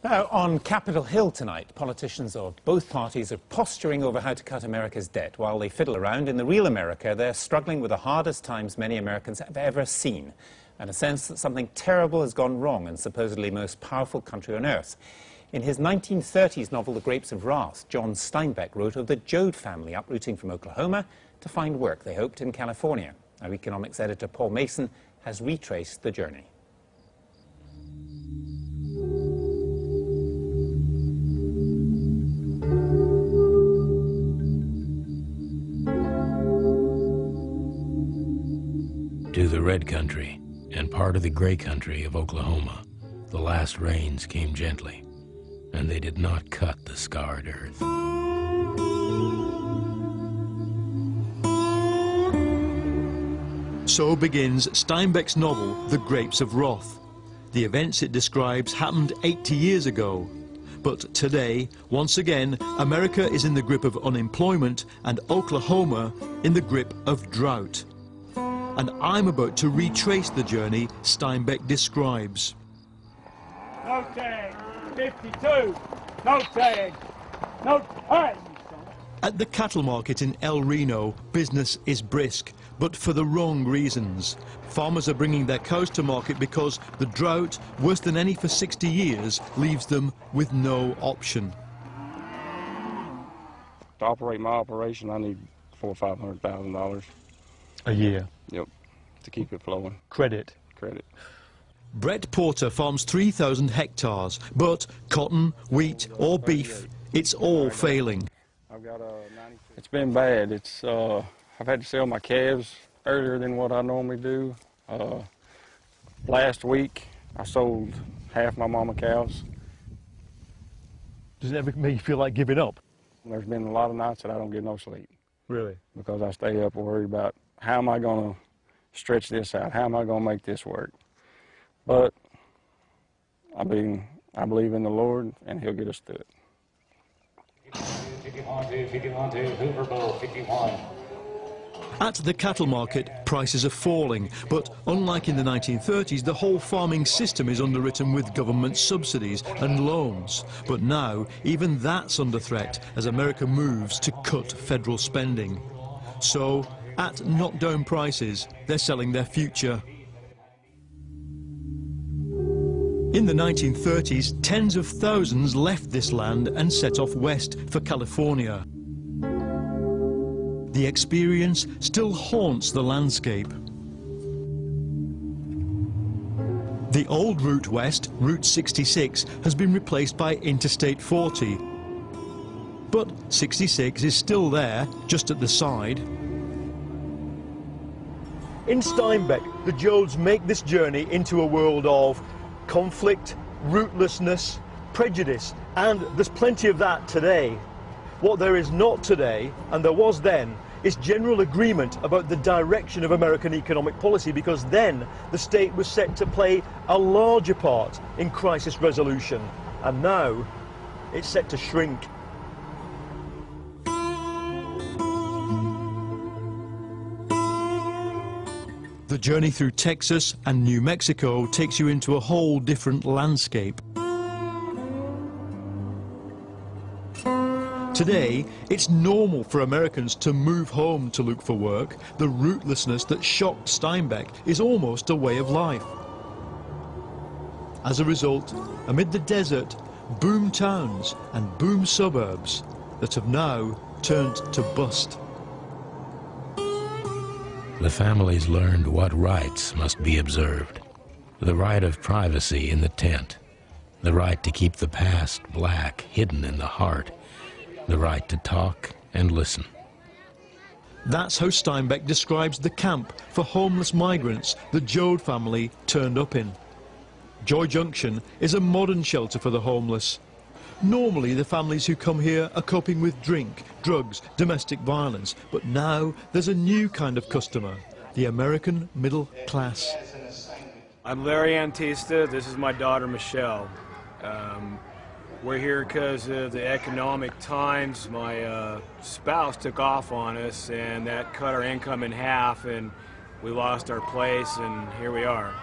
Now, on Capitol Hill tonight, politicians of both parties are posturing over how to cut America's debt. While they fiddle around, in the real America, they're struggling with the hardest times many Americans have ever seen, and a sense that something terrible has gone wrong in the supposedly most powerful country on earth. In his 1930s novel, The Grapes of Wrath, John Steinbeck wrote of the Joad family uprooting from Oklahoma to find work, they hoped, in California. Our economics editor, Paul Mason, has retraced the journey. To the red country and part of the gray country of Oklahoma, the last rains came gently, and they did not cut the scarred earth. So begins Steinbeck's novel, The Grapes of Wrath. The events it describes happened 80 years ago. But today, once again, America is in the grip of unemployment and Oklahoma in the grip of drought. And I'm about to retrace the journey Steinbeck describes. No tag, 52, no tag, no tag. At the cattle market in El Reno, business is brisk, but for the wrong reasons. Farmers are bringing their cows to market because the drought, worse than any for 60 years, leaves them with no option. To operate my operation, I need $400,000 or $500,000. A year? Yep, to keep it flowing. Credit? Credit. Brett Porter farms 3,000 hectares, but cotton, wheat or beef, it's all failing. It's been bad. I've had to sell my calves earlier than what I normally do. Last week, I sold half my mama cows. Does it ever make you feel like giving up? There's been a lot of nights that I don't get no sleep. Really? Because I stay up worried about how am I going to stretch this out? How am I going to make this work? But I believe in the Lord, and He'll get us through it. 51 to Hoover Bowl, 51. At the cattle market, prices are falling, but unlike in the 1930s, the whole farming system is underwritten with government subsidies and loans. But now, even that's under threat as America moves to cut federal spending. So, at knockdown prices, they're selling their future. In the 1930s, tens of thousands left this land and set off west for California. The experience still haunts the landscape. The old route west, Route 66, has been replaced by Interstate 40. But 66 is still there, just at the side. In Steinbeck, the Joads make this journey into a world of conflict, rootlessness, prejudice, and there's plenty of that today. What there is not today, and there was then, is general agreement about the direction of American economic policy, because then the state was set to play a larger part in crisis resolution, and now it's set to shrink. The journey through Texas and New Mexico takes you into a whole different landscape. Today, it's normal for Americans to move home to look for work. The rootlessness that shocked Steinbeck is almost a way of life. As a result, amid the desert, boom towns and boom suburbs that have now turned to bust. The families learned what rights must be observed. The right of privacy in the tent, the right to keep the past black, hidden in the heart, the right to talk and listen. That's how Steinbeck describes the camp for homeless migrants the Joad family turned up in. Joy Junction is a modern shelter for the homeless. Normally, the families who come here are coping with drink, drugs, domestic violence, but now there's a new kind of customer, the American middle class. I'm Larry Antista. This is my daughter, Michelle. We're here because of the economic times. My spouse took off on us, and that cut our income in half, and we lost our place, and here we are.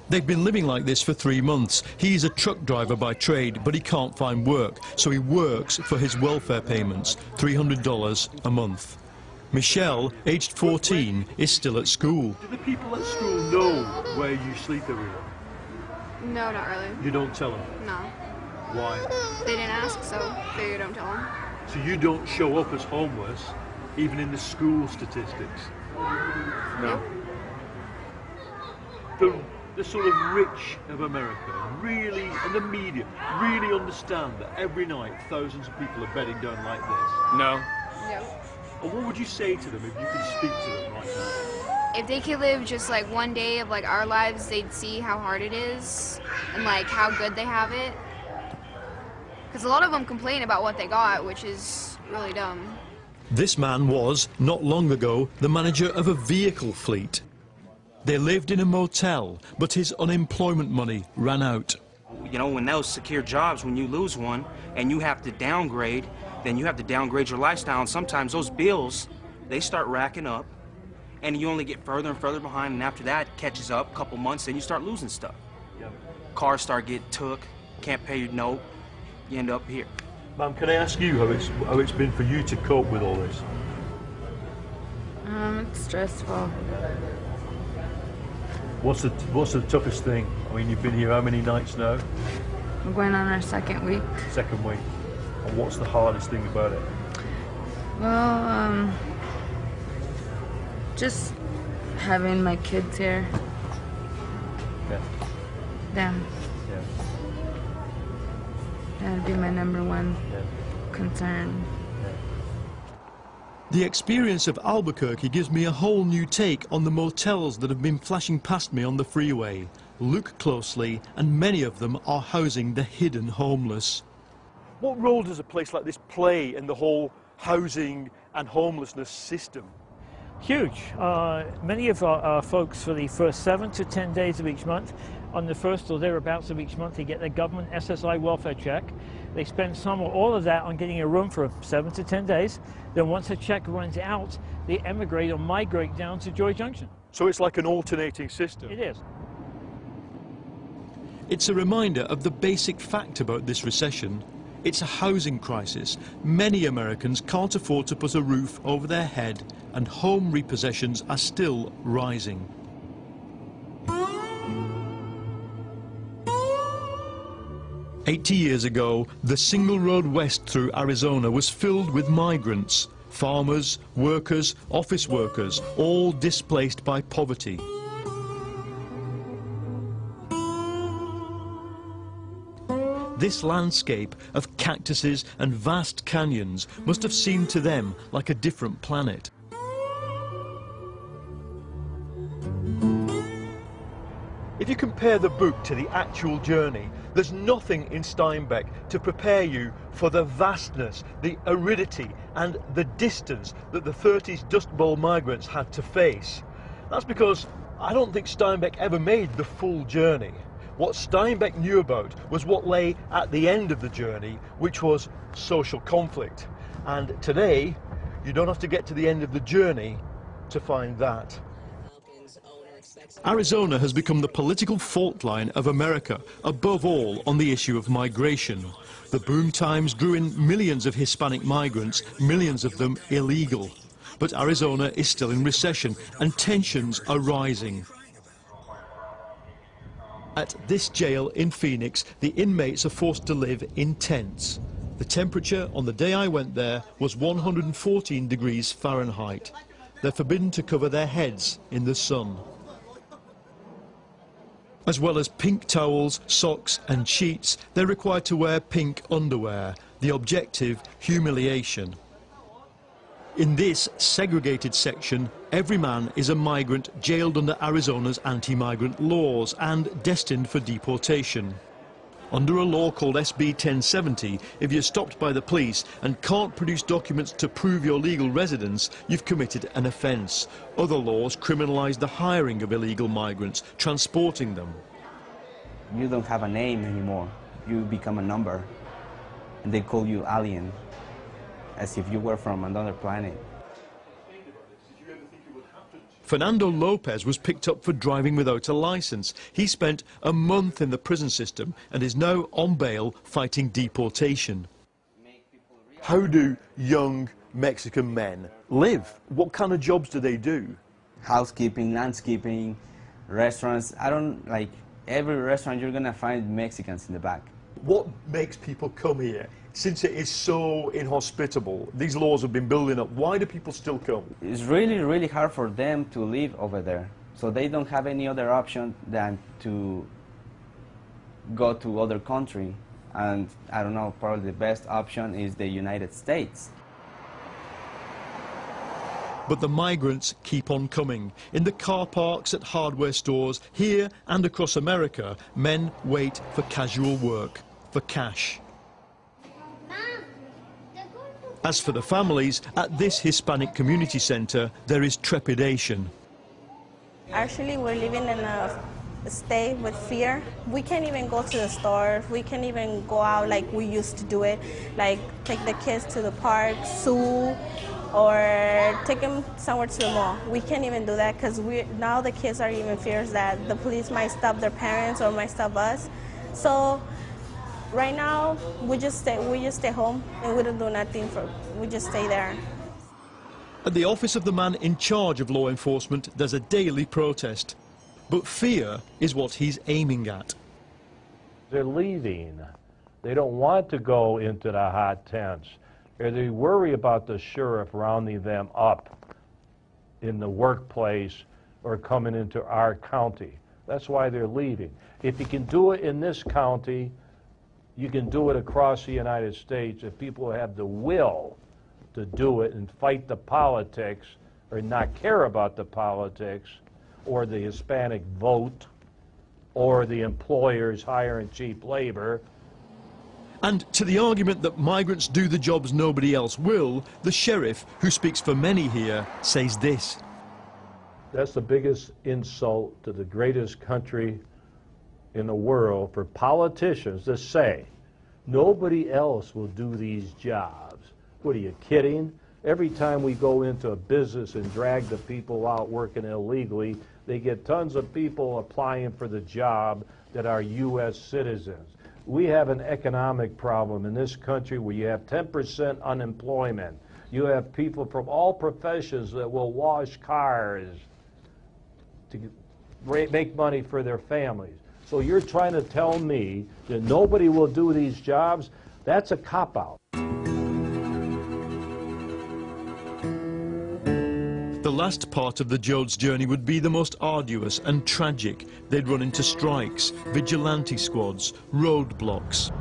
They've been living like this for 3 months. He's a truck driver by trade, but he can't find work, so he works for his welfare payments, $300 a month. Michelle, aged 14, is still at school. Do the people at school know where you sleep every night? No, not really. You don't tell them? No. Why? They didn't ask, so they don't tell them. So you don't show up as homeless, even in the school statistics? No. The sort of rich of America really, and the media, really understand that every night thousands of people are bedding down like this? No. No. And what would you say to them if you could speak to them right now? If they could live just like one day of like our lives, they'd see how hard it is and like how good they have it. Because a lot of them complain about what they got, which is really dumb. This man was, not long ago, the manager of a vehicle fleet. They lived in a motel, but his unemployment money ran out. You know, when those secure jobs, when you lose one and you have to downgrade, then you have to downgrade your lifestyle, and sometimes those bills, they start racking up, and you only get further and further behind, and after that it catches up a couple months, then you start losing stuff. Yep. Cars start getting took, can't pay your note, you end up here. Ma'am, can I ask you how it's been for you to cope with all this? It's stressful. What's the toughest thing? I mean, you've been here how many nights now? We're going on our second week. Second week. And what's the hardest thing about it? Well, just having my kids here. Yeah. Them. Yeah. That'd be my #1 concern. The experience of Albuquerque gives me a whole new take on the motels that have been flashing past me on the freeway. Look closely, and many of them are housing the hidden homeless. What role does a place like this play in the whole housing and homelessness system? Huge. Many of our folks, for the first 7 to 10 days of each month, on the first or thereabouts of each month, they get their government SSI welfare check. They spend some or all of that on getting a room for 7 to 10 days. Then once the check runs out, they emigrate or migrate down to Joy Junction. So it's like an alternating system? It is. It's a reminder of the basic fact about this recession. It's a housing crisis. Many Americans can't afford to put a roof over their head, and home repossessions are still rising. "80 years ago, the single road west through Arizona was filled with migrants, farmers, workers, office workers, all displaced by poverty. This landscape of cactuses and vast canyons must have seemed to them like a different planet. If you compare the book to the actual journey, there's nothing in Steinbeck to prepare you for the vastness, the aridity and the distance that the 30s Dust Bowl migrants had to face. That's because I don't think Steinbeck ever made the full journey. What Steinbeck knew about was what lay at the end of the journey, which was social conflict. And today, you don't have to get to the end of the journey to find that. Arizona has become the political fault line of America, above all on the issue of migration. The boom times drew in millions of Hispanic migrants, millions of them illegal. But Arizona is still in recession and tensions are rising. At this jail in Phoenix, the inmates are forced to live in tents. The temperature on the day I went there was 114 degrees Fahrenheit. They're forbidden to cover their heads in the sun. As well as pink towels, socks and sheets, they're required to wear pink underwear. The objective, humiliation. In this segregated section, every man is a migrant jailed under Arizona's anti-migrant laws and destined for deportation. Under a law called SB 1070, if you're stopped by the police and can't produce documents to prove your legal residence, you've committed an offence. Other laws criminalise the hiring of illegal migrants, transporting them. You don't have a name anymore. You become a number, and they call you alien, as if you were from another planet. Fernando Lopez was picked up for driving without a license. He spent a month in the prison system and is now on bail fighting deportation. How do young Mexican men live? What kind of jobs do they do? Housekeeping, landscaping, restaurants. Every restaurant you're gonna find Mexicans in the back. What makes people come here? Since it is so inhospitable, these laws have been building up, why do people still come? It's really, really hard for them to live over there. So they don't have any other option than to go to other country. And I don't know, probably the best option is the United States. But the migrants keep on coming. In the car parks, at hardware stores, here and across America, men wait for casual work, for cash. As for the families, at this Hispanic community center, there is trepidation. Actually, we're living in a state with fear. We can't even go to the store. We can't even go out like we used to do it, like take the kids to the park, zoo, or take them somewhere to the mall. We can't even do that because now the kids are even fears that the police might stop their parents or might stop us. So right now we just stay home and we don't do nothing. We just stay there. At the office of the man in charge of law enforcement, there's a daily protest. But fear is what he's aiming at. They're leaving. They don't want to go into the hot tents. Or they worry about the sheriff rounding them up in the workplace or coming into our county. That's why they're leaving. If you can do it in this county, you can do it across the United States if people have the will to do it and fight the politics or not care about the politics or the Hispanic vote or the employers hiring cheap labor. And to the argument that migrants do the jobs nobody else will, the sheriff, who speaks for many here, says this. That's the biggest insult to the greatest country in the world for politicians to say, nobody else will do these jobs. What are you kidding? Every time we go into a business and drag the people out working illegally, they get tons of people applying for the job that are U.S. citizens. We have an economic problem in this country where you have 10% unemployment. You have people from all professions that will wash cars to make money for their families. So you're trying to tell me that nobody will do these jobs? That's a cop-out. The last part of the Jodes journey would be the most arduous and tragic. They'd run into strikes, vigilante squads, roadblocks.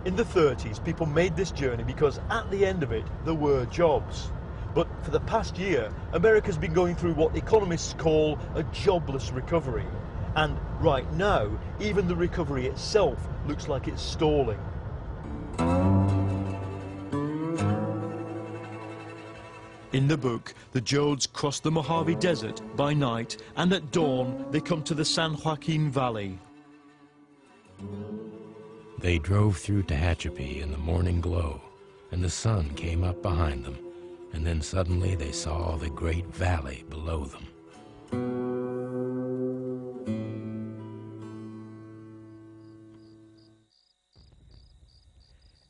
In the 30s, people made this journey because at the end of it, there were jobs. But for the past year, America's been going through what economists call a jobless recovery. And right now, even the recovery itself looks like it's stalling. In the book, the Jodes cross the Mojave Desert by night, and at dawn they come to the San Joaquin Valley. They drove through Tehachapi in the morning glow, and the sun came up behind them, and then suddenly they saw the great valley below them.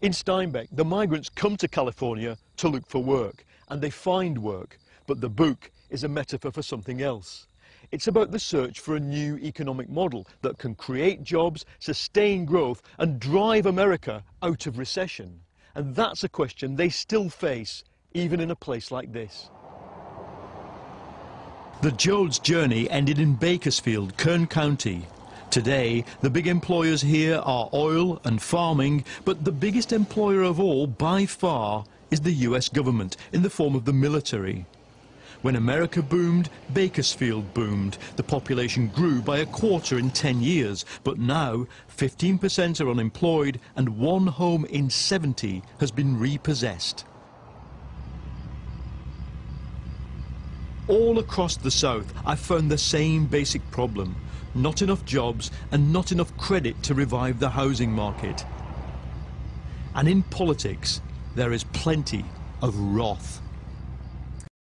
In Steinbeck, the migrants come to California to look for work, and they find work, but the book is a metaphor for something else. It's about the search for a new economic model that can create jobs, sustain growth, and drive America out of recession. And that's a question they still face, even in a place like this. The Jodes journey ended in Bakersfield, Kern County. Today, the big employers here are oil and farming, but the biggest employer of all, by far, is the US government in the form of the military. When America boomed, Bakersfield boomed. The population grew by 1/4 in 10 years, but now 15% are unemployed and 1 home in 70 has been repossessed. All across the South, I've found the same basic problem. Not enough jobs and not enough credit to revive the housing market. And in politics, there is plenty of wrath.